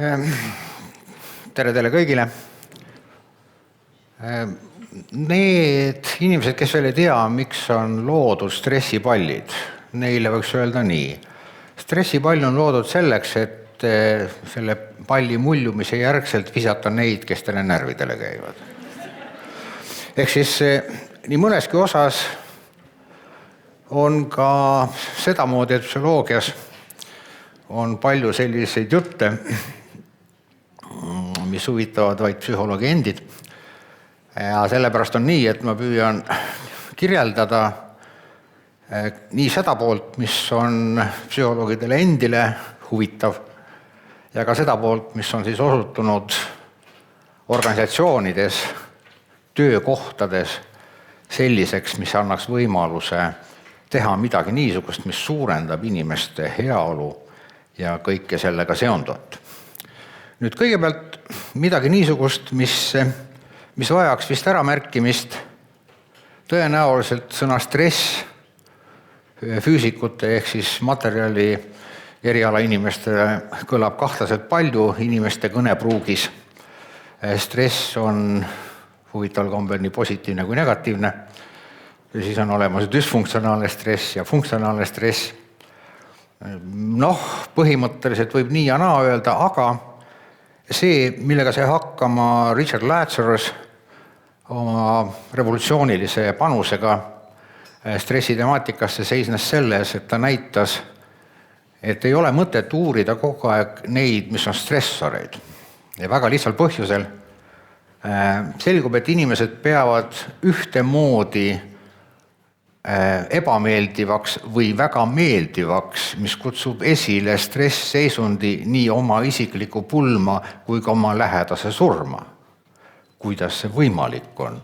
Tere teile kõigile. Need inimesed, kes veel ei tea, miks on loodud stressipallid, neile võiks öelda nii. Stressipall on loodud selleks, et selle palli muljumise järgselt visata neid, kes teile närvidele käivad. Ehk siis nii mõneski osas on ka sedamoodi, et psühholoogias on palju selliseid jutte, mis huvitavad vaid psühholoogi endid. Ja sellepärast on nii, et ma püüan kirjeldada nii seda poolt, mis on psühholoogidele endile huvitav, ja ka seda poolt, mis on siis osutunud organisatsioonides, töökohtades selliseks, mis annaks võimaluse teha midagi niisugust, mis suurendab inimeste heaolu ja kõike sellega seonduvat. Nüüd kõigepealt midagi niisugust, mis vajaks vist äramärkimist. Tõenäoliselt sõna stress füüsikute ehk siis materjali eriala inimestele kõlab kahtlaselt palju inimeste kõnepruugis. Stress on huvitaval kombel nii positiivne kui negatiivne. Ja siis on olemas düsfunktsionaalne stress ja funktsionaalne stress. Põhimõtteliselt võib nii ja naa öelda, aga see, millega sai hakkama Richard Lazarus oma revolutsioonilise panusega stressi temaatikasse seisnes selles, et ta näitas, et ei ole mõtet uurida kogu aeg neid, mis on stressoreid. Ja väga lihtsal põhjusel selgub, et inimesed peavad ühtemoodi ebameeldivaks või väga meeldivaks, mis kutsub esile stressseisundi nii oma isikliku pulma kui ka oma lähedase surma. Kuidas see võimalik on,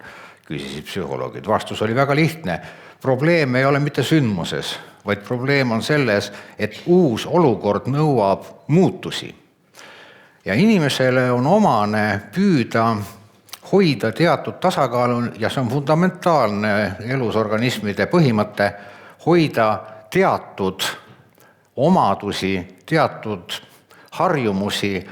küsisid psühholoogid. Vastus oli väga lihtne. Probleem ei ole mitte sündmuses, vaid probleem on selles, et uus olukord nõuab muutusi. Ja inimesele on omane püüda hoida teatud tasakaalu, ja see on fundamentaalne elusorganismide põhimõte, hoida teatud omadusi, teatud harjumusi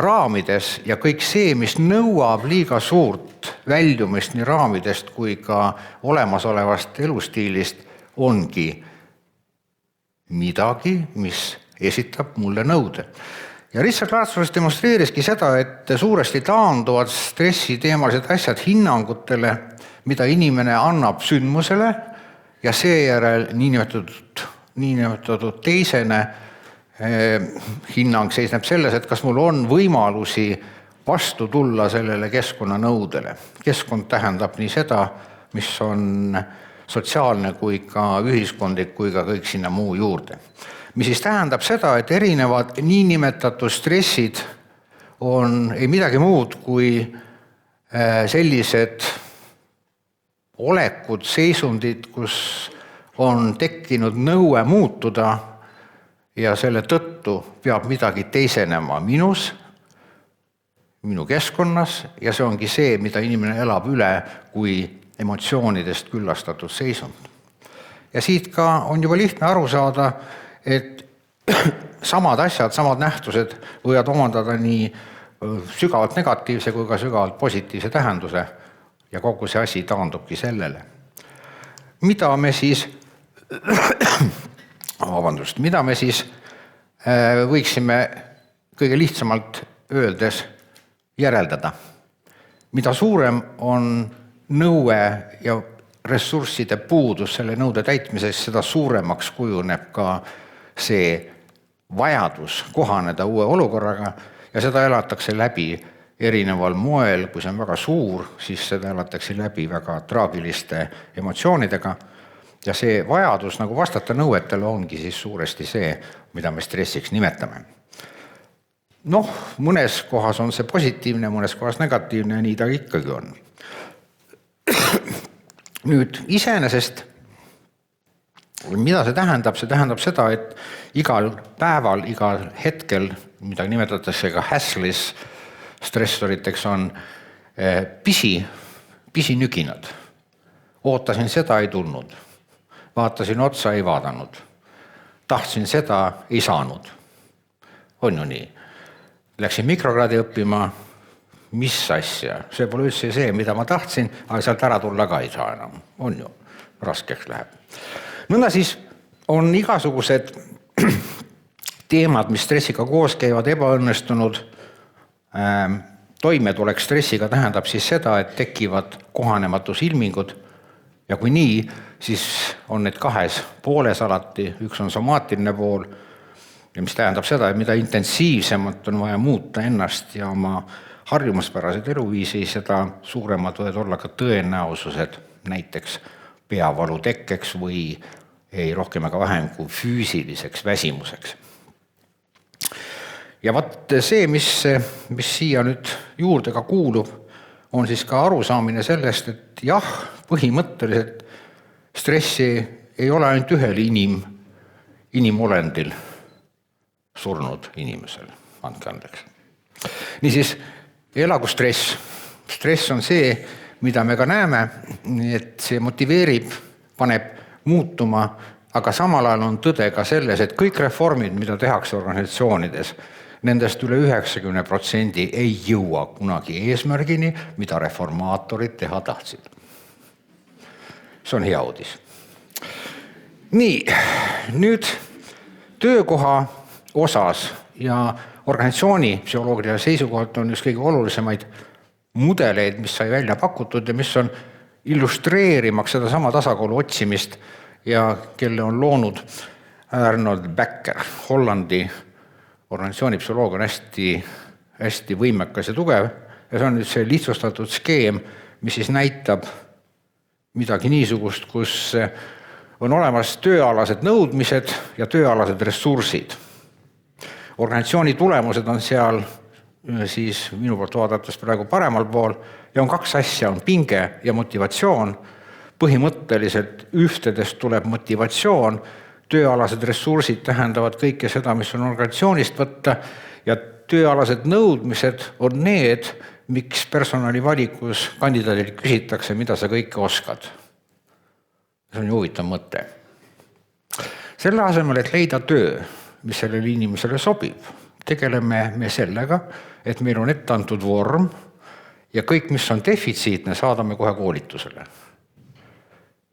raamides, ja kõik see, mis nõuab liiga suurt väljumist nii raamidest kui ka olemasolevast elustiilist, ongi midagi, mis esitab mulle nõude. Ja Richard Lazarus demonstreeriski seda, et suuresti taanduvad stressi teemalised asjad hinnangutele, mida inimene annab sündmusele, ja seejärel niinimetatud teisene hinnang seisneb selles, et kas mul on võimalusi vastu tulla sellele keskkonnanõudele. Keskkond tähendab nii seda, mis on sotsiaalne kui ka ühiskondlik kui ka kõik sinna muu juurde. Mis siis tähendab seda, et erinevad niinimetatud stressid on ei midagi muud kui sellised olekud, seisundid, kus on tekkinud nõue muutuda ja selle tõttu peab midagi teisenema minus, minu keskkonnas, ja see ongi see, mida inimene elab üle kui emotsioonidest küllastatud seisund. Ja siit ka on juba lihtne aru saada, et samad asjad, samad nähtused võivad omandada nii sügavalt negatiivse kui ka sügavalt positiivse tähenduse, ja kogu see asi taandubki sellele. Mida me siis võiksime kõige lihtsamalt öeldes järeldada? Mida suurem on nõue ja ressursside puudus selle nõude täitmiseks, seda suuremaks kujuneb ka see vajadus kohaneda uue olukorraga, ja seda elatakse läbi erineval moel. Kui see on väga suur, siis seda elatakse läbi väga traagiliste emotsioonidega, ja see vajadus nagu vastata nõuetele ongi siis suuresti see, mida me stressiks nimetame. Mõnes kohas on see positiivne, mõnes kohas negatiivne, nii ta ikkagi on. Nüüd iseenesest, mida see tähendab? See tähendab seda, et igal päeval, igal hetkel, mida nimetatakse ka hasslis stressoriteks, on pisinüginad. Ootasin seda, ei tulnud. Vaatasin otsa, ei vaadanud. Tahtsin seda, ei saanud. On ju nii. Läksin mikrokraadi õppima, mis asja, see pole üldse see, mida ma tahtsin, aga sealt ära tulla ka ei saa enam, on ju, raskeks läheb. Nõnda siis on igasugused teemad, mis stressiga koos käivad, ebaõnnestunud. Toimetulek stressiga tähendab siis seda, et tekivad kohanematus-ilmingud ja kui nii, siis on need kahes pooles alati, üks on somaatiline pool ja mis tähendab seda, et mida intensiivsemalt on vaja muuta ennast ja oma harjumuspäraseid eluviisi, seda suuremad võivad olla ka tõenäosused näiteks peavalu tekkeks või ei rohkem ega vähem kui füüsiliseks väsimuseks. Ja vaat see, mis siia nüüd juurde ka kuulub, on siis ka arusaamine sellest, et jah, põhimõtteliselt stressi ei ole ainult ühel inimolendil surnud inimesel, andke andeks. Niisiis, elagu stress. Stress on see, mida me ka näeme, et see motiveerib, paneb muutuma, aga samal ajal on tõde ka selles, et kõik reformid, mida tehakse organisatsioonides, nendest üle 90% ei jõua kunagi eesmärgini, mida reformaatorid teha tahtsid. See on hea uudis. Nii, nüüd töökoha osas ja organisatsiooni psühholoogiline seisukohalt on just kõige olulisemaid mudeleid, mis sai välja pakutud ja mis on illustreerimaks seda sama tasakaalu otsimist ja kelle on loonud Arnold Becker, Hollandi organisatsiooni psühholoog on hästi võimekas ja tugev ja see on nüüd see lihtsustatud skeem, mis siis näitab midagi niisugust, kus on olemas tööalased nõudmised ja tööalased ressursid. Organisatsiooni tulemused on seal siis minu poolt vaadates praegu paremal pool ja on kaks asja, on pinge ja motivatsioon. Põhimõtteliselt ühtedest tuleb motivatsioon, tööalased ressursid tähendavad kõike seda, mis on organisatsioonist võtta ja tööalased nõudmised on need, miks personali valikus kandidaadilt küsitakse, mida sa kõike oskad. See on ju huvitav mõte. Selle asemel, et leida töö, mis sellele inimesele sobib, tegeleme me sellega, et meil on ette antud vorm ja kõik, mis on defitsiitne, saadame kohe koolitusele.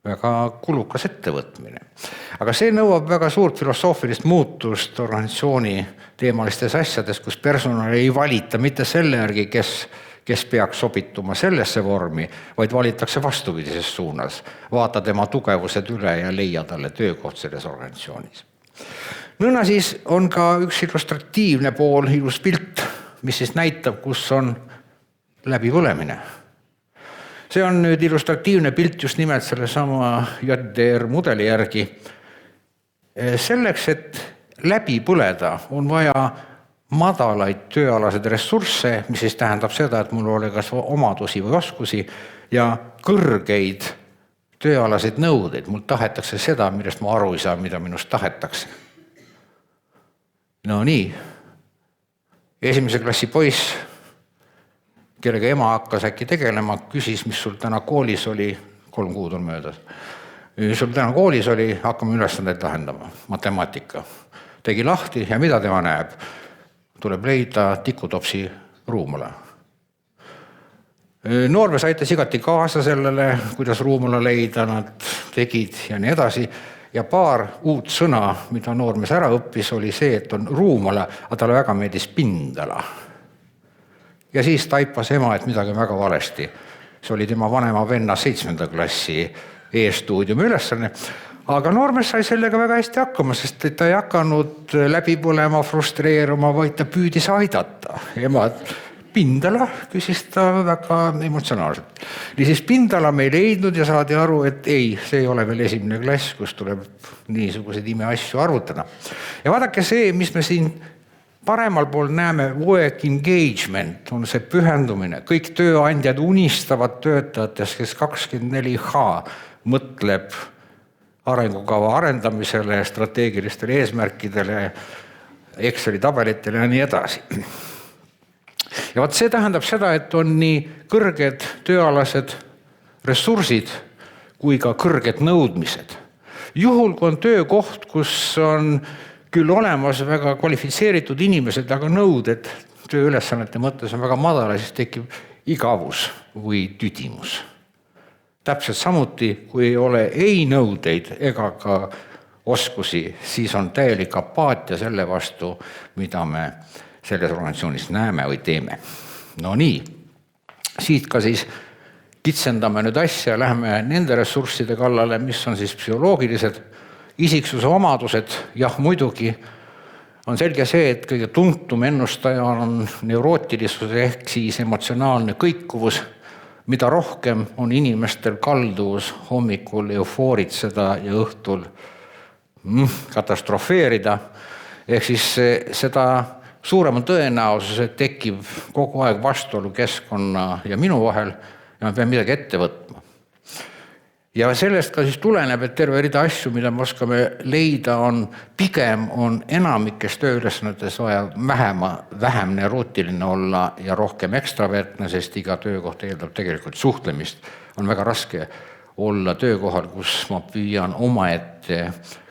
Väga kulukas ettevõtmine. Aga see nõuab väga suurt filosoofilist muutust organisatsiooni teemalistes asjades, kus personal ei valita mitte selle järgi, kes peaks sobituma sellesse vormi, vaid valitakse vastupidises suunas, vaata tema tugevused üle ja leia talle töökoht selles organisatsioonis. Nõnda siis on ka üks illustratiivne pool, ilus pilt, mis siis näitab, kus on läbipõlemine. See on nüüd illustratiivne pilt just nimelt selle sama JDR mudeli järgi. Selleks, et läbi põleda, on vaja madalaid tööalaseid ressursse, mis siis tähendab seda, et mul ole kas omadusi või oskusi ja kõrgeid tööalaseid nõudeid. Mul tahetakse seda, millest ma aru ei saa, mida minust tahetakse. No nii, esimese klassi poiss, kellega ema hakkas äkki tegelema, küsis, mis sul täna koolis oli, 3 kuud on möödas. Mis sul täna koolis oli, hakkame ülesandeid lahendama, matemaatika. Tegi lahti ja mida tema näeb? Tuleb leida tikutopsi ruumula. Noormees aitas igati kaasa sellele, kuidas ruumula leida, nad tegid ja nii edasi. Ja paar uut sõna, mida noormees ära õppis, oli see, et on ruumula, aga talle väga meeldis pindala. Ja siis taipas ema, et midagi väga valesti. See oli tema vanema venna 7. klassi e-stuudiumi ülesanne. Aga noormees sai sellega väga hästi hakkama, sest ta ei hakanud läbi põlema, frustreeruma, vaid ta püüdis aidata. Ema pindala küsis ta väga emotsionaalselt. Siis pindala me ei leidnud ja saadi aru, et ei, see ei ole veel 1. klass, kus tuleb niisuguseid imeasju arvutada. Ja vaadake see, mis me siin paremal pool näeme, work engagement on see pühendumine. Kõik tööandjad unistavad töötajatest, kes 24H mõtleb arengukava arendamisele, strateegilistele eesmärkidele, Exceli tabelitele ja nii edasi. Ja vaat see tähendab seda, et on nii kõrged tööalased ressursid kui ka kõrged nõudmised. Juhul, kui on töökoht, kus on küll olemas väga kvalifitseeritud inimesed, aga nõuded tööülesannete mõttes on väga madala, siis tekib igavus või tüdimus. Täpselt samuti, kui ei ole ei nõudeid ega ka oskusi, siis on täielik apaatia selle vastu, mida me selles organisatsioonis näeme või teeme. No nii, siit ka siis kitsendame nüüd asja, läheme nende ressursside kallale, mis on siis psühholoogilised, isiksuse omadused. Jah, muidugi on selge see, et kõige tuntum ennustaja on neurootilisus ehk siis emotsionaalne kõikuvus, mida rohkem on inimestel kalduvus hommikul eufooritseda ja õhtul katastrofeerida. Ehk siis seda suurem on tõenäosus, et tekib kogu aeg vastuolu keskkonna ja minu vahel ja ma pean midagi ette võtma. Ja sellest ka siis tuleneb, et terve rida asju, mida me oskame leida, pigem on enamikes tööülesannetes vaja vähem neurotiline olla ja rohkem ekstravertne, sest iga töökoht eeldab tegelikult suhtlemist. On väga raske olla töökohal, kus ma püüan omaette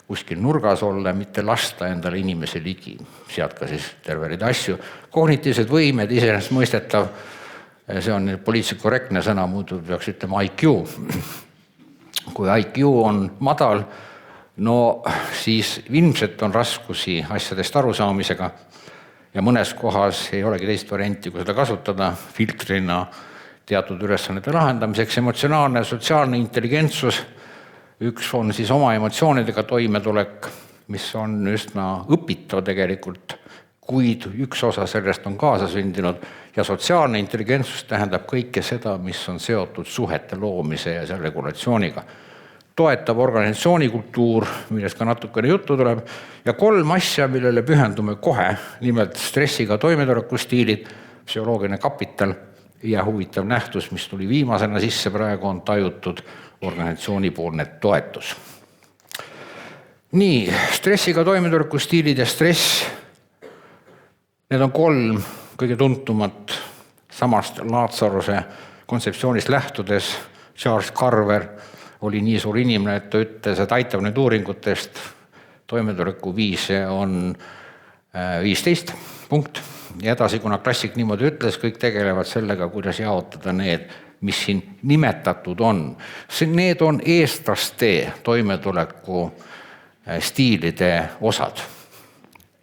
kuskil nurgas olla, mitte lasta endale inimese ligi. Sealt ka siis terve rida asju. Kognitiivsed võimed, iseenesest mõistetav, see on poliitiliselt korrektne sõna, muidu peaks ütlema IQ. Kui IQ on madal, no siis ilmselt on raskusi asjadest arusaamisega ja mõnes kohas ei olegi teist varianti, kui seda kasutada filtrina teatud ülesannete lahendamiseks. Emotsionaalne ja sotsiaalne intelligentsus, üks on siis oma emotsioonidega toimetulek, mis on üsna õpitav tegelikult, kuid üks osa sellest on kaasasündinud ja sotsiaalne intelligentsus tähendab kõike seda, mis on seotud suhete loomise ja selle regulatsiooniga. Toetav organisatsioonikultuur, millest ka natukene juttu tuleb, ja 3 asja, millele pühendume kohe, nimelt stressiga toimetulekustiilid, psühholoogiline kapital ja huvitav nähtus, mis tuli viimasena sisse praegu, on tajutud organisatsioonipoolne toetus. Nii, stressiga toimetulekustiilid ja stress, need on 3 kõige tuntumat samast Lazaruse kontseptsioonist lähtudes. Charles Carver oli nii suur inimene, et ta ütles, et aitab nüüd uuringutest, toimetuleku viise on 15 punkt. Ja edasi, kuna klassik niimoodi ütles, kõik tegelevad sellega, kuidas jaotada need, mis siin nimetatud on. Need on eestlaste toimetuleku stiilide osad.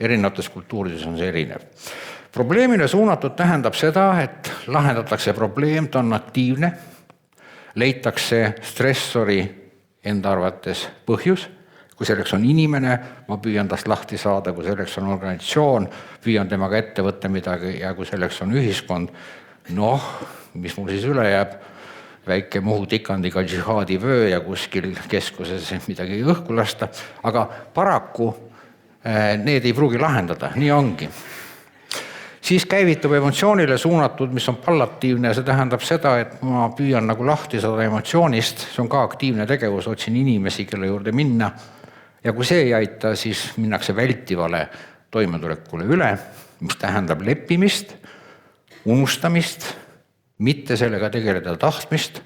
Erinevates kultuurides on see erinev. Probleemile suunatud tähendab seda, et lahendatakse probleem, ta on aktiivne, leitakse stressori enda arvates põhjus, kui selleks on inimene, ma püüan tast lahti saada, kui selleks on organisatsioon, püüan temaga ette võtta midagi ja kui selleks on ühiskond, noh, mis mul siis üle jääb, väike muhu tikandiga džihaadi vöö ja kuskil keskuses midagi õhku lasta, aga paraku need ei pruugi lahendada, nii ongi. Siis käivitub emotsioonile suunatud, mis on pallatiivne, see tähendab seda, et ma püüan nagu lahti saada emotsioonist, see on ka aktiivne tegevus, otsin inimesi, kelle juurde minna ja kui see ei aita, siis minnakse vältivale toimetulekule üle, mis tähendab leppimist, unustamist, mitte sellega tegeleda tahtmist.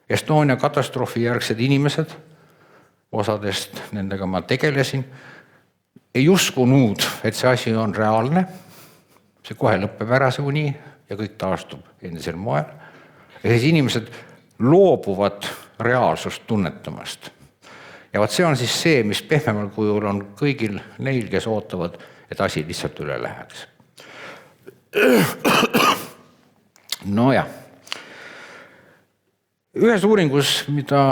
Estonia katastroofi järgsed inimesed, osadest nendega ma tegelesin, ei uskunud, et see asi on reaalne, see kohe lõppeb ära see uni ja kõik taastub endisel moel. Ja siis inimesed loobuvad reaalsust tunnetamast. Ja vaat see on siis see, mis pehmemal kujul on kõigil neil, kes ootavad, et asi lihtsalt üle läheks. No jah. Ühes uuringus, mida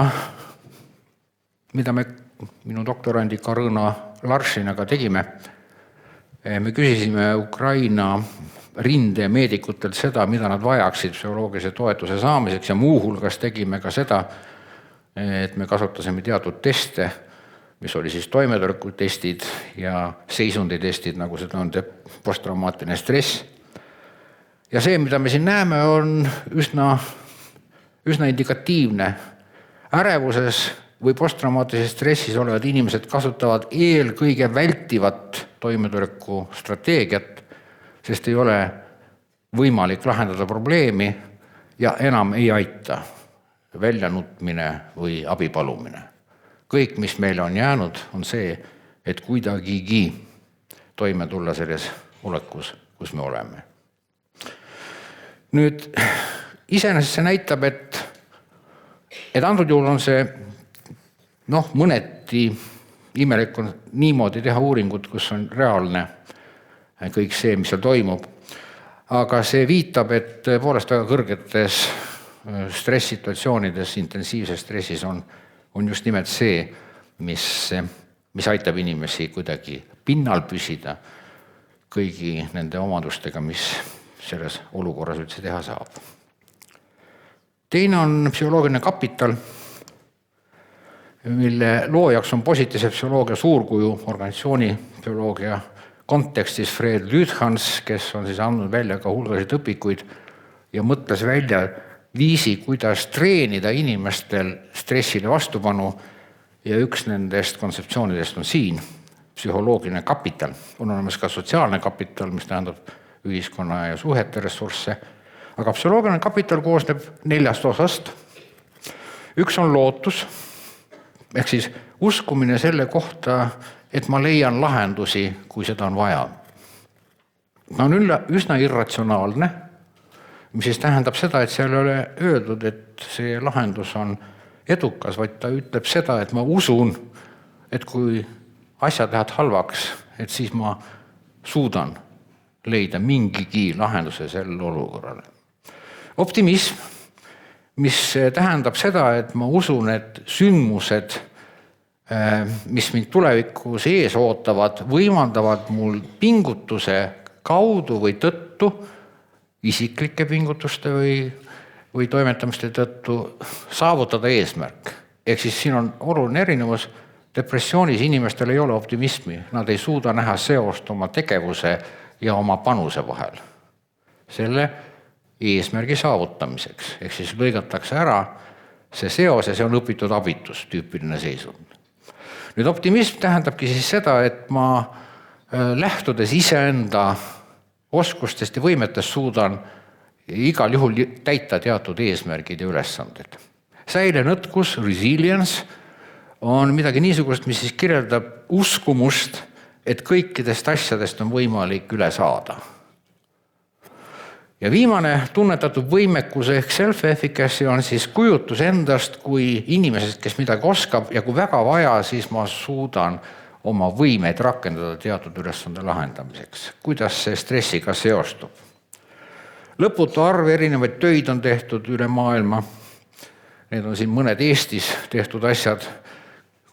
me minu doktorandi Karõna Laršinaga tegime, me küsisime Ukraina rinde meedikutelt seda, mida nad vajaksid psühholoogilise toetuse saamiseks ja muu hulgas tegime ka seda, et me kasutasime teatud teste, mis oli siis toimetulekutestid ja seisunditestid, nagu seda on posttraumaatiline stress. Ja see, mida me siin näeme, on üsna indikatiivne. Ärevuses või posttraumaatilises stressis olevad inimesed kasutavad eelkõige vältivat toimetuleku strateegiat, sest ei ole võimalik lahendada probleemi ja enam ei aita väljanutmine või abipalumine. Kõik, mis meile on jäänud, on see, et kuidagigi toime tulla selles olekus, kus me oleme. Nüüd iseenesest see näitab, et antud juhul on see mõneti imelik on niimoodi teha uuringut, kus on reaalne kõik see, mis seal toimub. Aga see viitab, et tõepoolest väga kõrgetes stressituatsioonides, intensiivses stressis on just nimelt see, mis aitab inimesi kuidagi pinnal püsida kõigi nende omadustega, mis selles olukorras üldse teha saab. Teine on psühholoogiline kapital, mille loojaks on positiivse psühholoogia suurkuju organisatsiooni psühholoogia kontekstis Fred Lüthans, kes on siis andnud välja ka hulgasid õpikuid ja mõtles välja viisi, kuidas treenida inimestel stressile vastupanu ja üks nendest kontseptsioonidest on siin, psühholoogiline kapital. On olemas ka sotsiaalne kapital, mis tähendab ühiskonna ja suhete ressursse, aga psühholoogiline kapital koosneb 4 osast. Üks on lootus, ehk siis uskumine selle kohta, et ma leian lahendusi, kui seda on vaja. Ta on üsna irratsionaalne, mis siis tähendab seda, et seal ei ole öeldud, et see lahendus on edukas, vaid ta ütleb seda, et ma usun, et kui asjad lähevad halvaks, et siis ma suudan leida mingigi lahenduse sellele olukorrale. Optimism, mis tähendab seda, et ma usun, et sündmused, mis mind tulevikus ees ootavad, võimaldavad mul pingutuse kaudu või tõttu, isiklike pingutuste või toimetamiste tõttu saavutada eesmärk. Ehk siis siin on oluline erinevus. Depressioonis inimestel ei ole optimismi. Nad ei suuda näha seost oma tegevuse ja oma panuse vahel. Selle eesmärgi saavutamiseks. Ehk siis lõigatakse ära see seos ja see on õpitud abitus, tüüpiline seisund. Nüüd optimism tähendabki siis seda, et ma lähtudes iseenda oskustest ja võimetest suudan igal juhul täita teatud eesmärgid ja ülesanded. Säilenõtkus, resilience, on midagi niisugust, mis siis kirjeldab uskumust, et kõikidest asjadest on võimalik üle saada. Ja viimane tunnetatud võimekus ehk self-efficacy on siis kujutus endast kui inimesest, kes midagi oskab ja kui väga vaja, siis ma suudan oma võimeid rakendada teatud ülesande lahendamiseks. Kuidas see stressiga seostub? Lõputu arv erinevaid töid on tehtud üle maailma. Need on siin mõned Eestis tehtud asjad,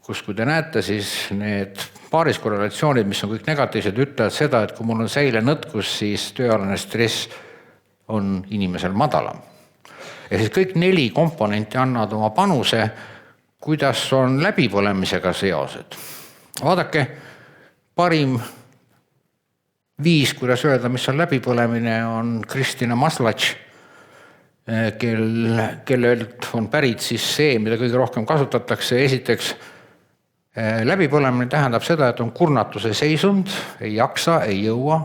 kus kui te näete, siis need paariskorrelatsioonid, mis on kõik negatiivsed, ütlevad seda, et kui mul on säilenõtkus, siis tööalane stress on inimesel madalam. Ja siis kõik 4 komponenti annavad oma panuse, kuidas on läbipõlemisega seosed. Vaadake, parim viis, kuidas öelda, mis on läbipõlemine, on Kristina Maslach, kellelt on pärit siis see, mida kõige rohkem kasutatakse. Esiteks, läbipõlemine tähendab seda, et on kurnatuse seisund, ei jaksa, ei jõua,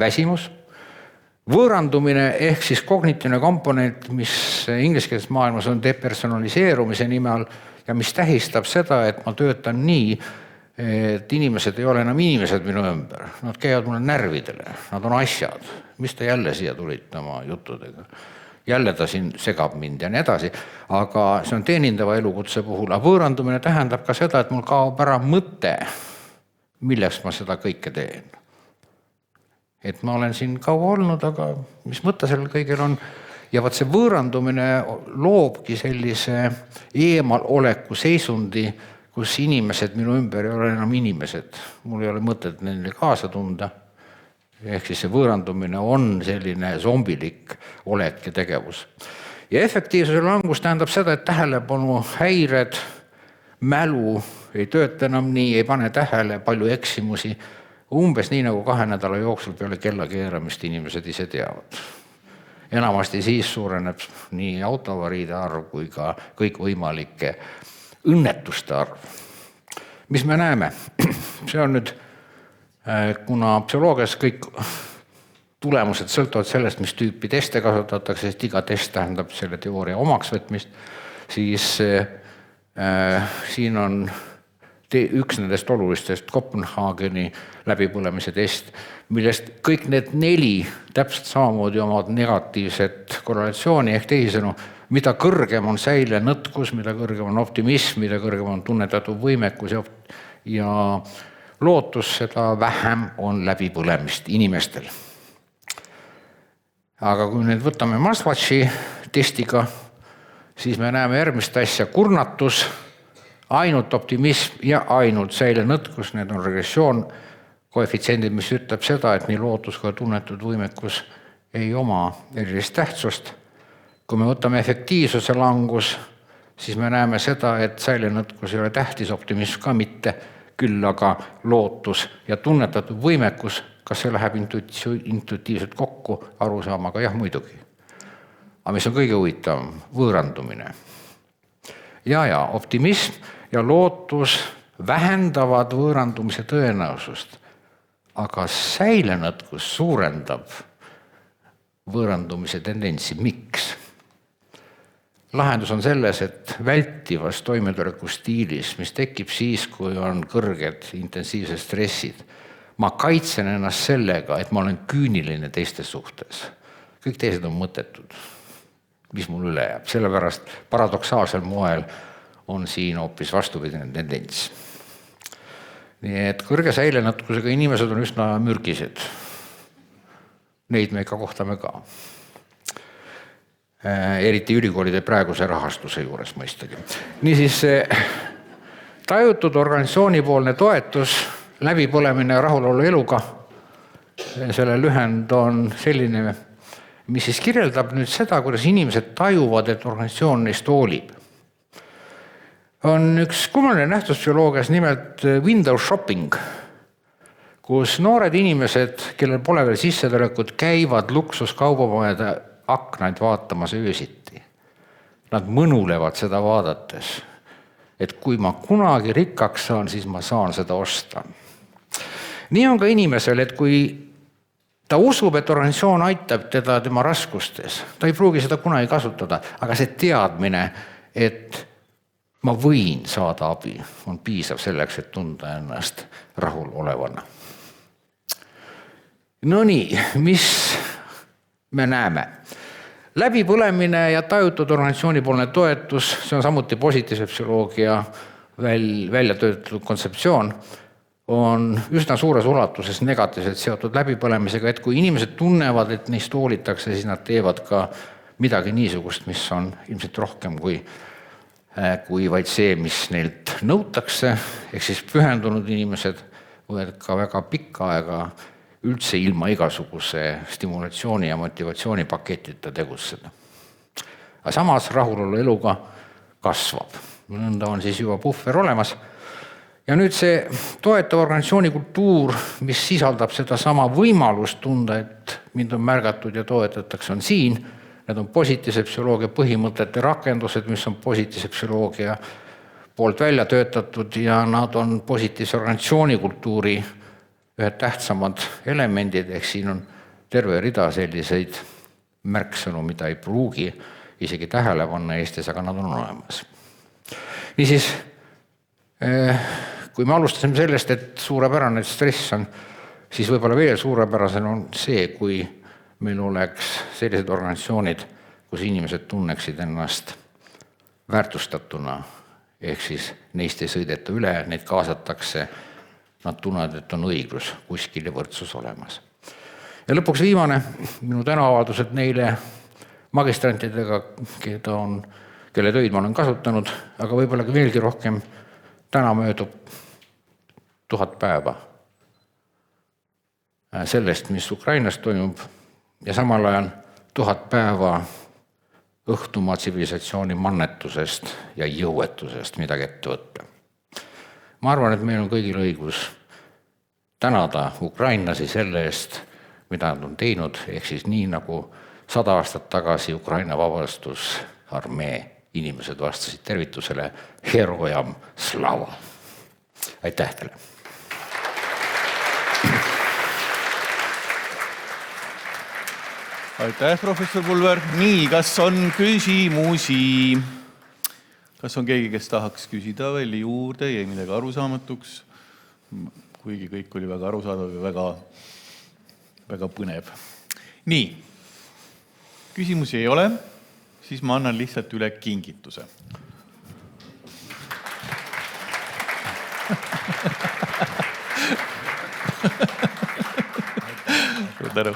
väsimus. Võõrandumine ehk siis kognitiivne komponent, mis ingliskeelses maailmas on depersonaliseerumise nime all ja mis tähistab seda, et ma töötan nii, et inimesed ei ole enam inimesed minu ümber. Nad käivad mulle närvidele, nad on asjad. Mis te jälle siia tulite oma juttudega? Jälle ta siin segab mind ja nii edasi. Aga see on teenindava elukutse puhul. Aga võõrandumine tähendab ka seda, et mul kaob ära mõte, milleks ma seda kõike teen. Et ma olen siin kaua olnud, aga mis mõte sellel kõigel on? Ja vaat see võõrandumine loobki sellise eemaloleku seisundi, kus inimesed minu ümber ei ole enam inimesed. Mul ei ole mõtet neile kaasa tunda. Ehk siis see võõrandumine on selline zombilik olek ja tegevus. Ja efektiivsuse langus tähendab seda, et tähelepanu häired, mälu ei tööta enam nii, ei pane tähele, palju eksimusi. Umbes nii nagu 2 nädala jooksul peale kella keeramist inimesed ise teavad. Enamasti siis suureneb nii autoavariide arv kui ka kõikvõimalike õnnetuste arv. Mis me näeme? See on nüüd, kuna psühholoogias kõik tulemused sõltuvad sellest, mis tüüpi teste kasutatakse, sest iga test tähendab selle teooria omaksvõtmist, siis siin on üks nendest olulistest Kopenhaageni läbipõlemise test, millest kõik need 4 täpselt samamoodi omad negatiivset korrelatsiooni ehk teisisõnu, mida kõrgem on säilenõtkus, mida kõrgem on optimism, mida kõrgem on tunnetatud võimekus ja lootus, seda vähem on läbipõlemist inimestel. Aga kui nüüd võtame Maslow'i testiga, siis me näeme järgmist asja, kurnatus, ainult optimism ja ainult säilenõtkus, need on regressioon koefitsiendid, mis ütleb seda, et nii lootus kui tunnetud võimekus ei oma erilist tähtsust. Kui me võtame efektiivsuse langus, siis me näeme seda, et säilenõtkus ei ole tähtis, optimism ka mitte, küll aga lootus ja tunnetatud võimekus, kas see läheb intuitiivselt kokku arusaamaga, jah muidugi. Aga mis on kõige huvitavam, võõrandumine. Ja optimism ja lootus vähendavad võõrandumise tõenäosust, aga säilenõtkus suurendab võõrandumise tendentsi. Miks? Lahendus on selles, et vältivas toimetuleku stiilis, mis tekib siis, kui on kõrged intensiivsed stressid, ma kaitsen ennast sellega, et ma olen küüniline teiste suhtes. Kõik teised on mõttetud, mis mul üle jääb. Sellepärast paradoksaalsel moel on siin hoopis vastupidine tendents. Nii et kõrge säilenõtkusega inimesed on üsna mürgised. Neid me ikka kohtame ka. Eriti ülikoolide praeguse rahastuse juures mõistagi. Niisiis, tajutud organisatsioonipoolne toetus, läbipõlemine ja rahulolu eluga, selle lühend on selline, mis siis kirjeldab nüüd seda, kuidas inimesed tajuvad, et organisatsioon neist hoolib. On üks kummaline nähtus bioloogias nimelt window shopping, kus noored inimesed, kellel pole veel sissetulekut, käivad luksuskaubamajade aknaid vaatamas öösiti. Nad mõnulevad seda vaadates, et kui ma kunagi rikkaks saan, siis ma saan seda osta. Nii on ka inimesel, et kui ta usub, et organisatsioon aitab teda tema raskustes, ta ei pruugi seda kunagi kasutada, aga see teadmine, et ma võin saada abi, on piisav selleks, et tunda ennast rahul olevana. No nii, mis me näeme? Läbipõlemine ja tajutud organisatsioonipoolne toetus, see on samuti positiivse psühholoogia välja töötatud kontseptsioon, on üsna suures ulatuses negatiivselt seotud läbipõlemisega, et kui inimesed tunnevad, et neist hoolitakse, siis nad teevad ka midagi niisugust, mis on ilmselt rohkem kui vaid see, mis neilt nõutakse, ehk siis pühendunud inimesed võivad ka väga pikka aega üldse ilma igasuguse stimulatsiooni ja motivatsioonipaketita tegutseda. Aga samas rahulolu eluga kasvab. Nõnda on siis juba puhver olemas. Ja nüüd see toetav organisatsiooni kultuur, mis sisaldab seda sama võimalust tunda, et mind on märgatud ja toetatakse, on siin. Need on positiivse psühholoogia põhimõtete rakendused, mis on positiivse psühholoogia poolt välja töötatud ja nad on positiivse organisatsiooni kultuuri ühed tähtsamad elemendid, ehk siin on terve rida selliseid märksõnu, mida ei pruugi isegi tähele panna Eestis, aga nad on olemas. Niisiis, kui me alustasime sellest, et suurepärane stress on, siis võib-olla veel suurepärasem on see, kui meil oleks sellised organisatsioonid, kus inimesed tunneksid ennast väärtustatuna, ehk siis neist ei sõideta üle, neid kaasatakse, nad tunnevad, et on õiglus kuskil ja võrdsus olemas. Ja lõpuks viimane, minu tänuavaldused neile magistrantidega, kelle töid ma olen kasutanud, aga võib-olla veelgi rohkem täna möödub 1000 päeva sellest, mis Ukrainas toimub, ja samal ajal 1000 päeva õhtumaa tsivilisatsiooni mannetusest ja jõuetusest midagi ette võtta. Ma arvan, et meil on kõigil õigus tänada ukrainlasi selle eest, mida nad on teinud, ehk siis nii nagu 100 aastat tagasi Ukraina vabastusarmee inimesed vastasid tervitusele Herojam Slava. Aitäh teile! Aitäh, professor Pulver. Nii, kas on küsimusi? Kas on keegi, kes tahaks küsida veel juurde, jäi midagi arusaamatuks, kuigi kõik oli väga arusaadav ja väga põnev. Nii, küsimusi ei ole, siis ma annan lihtsalt üle kingituse. Suur tänu.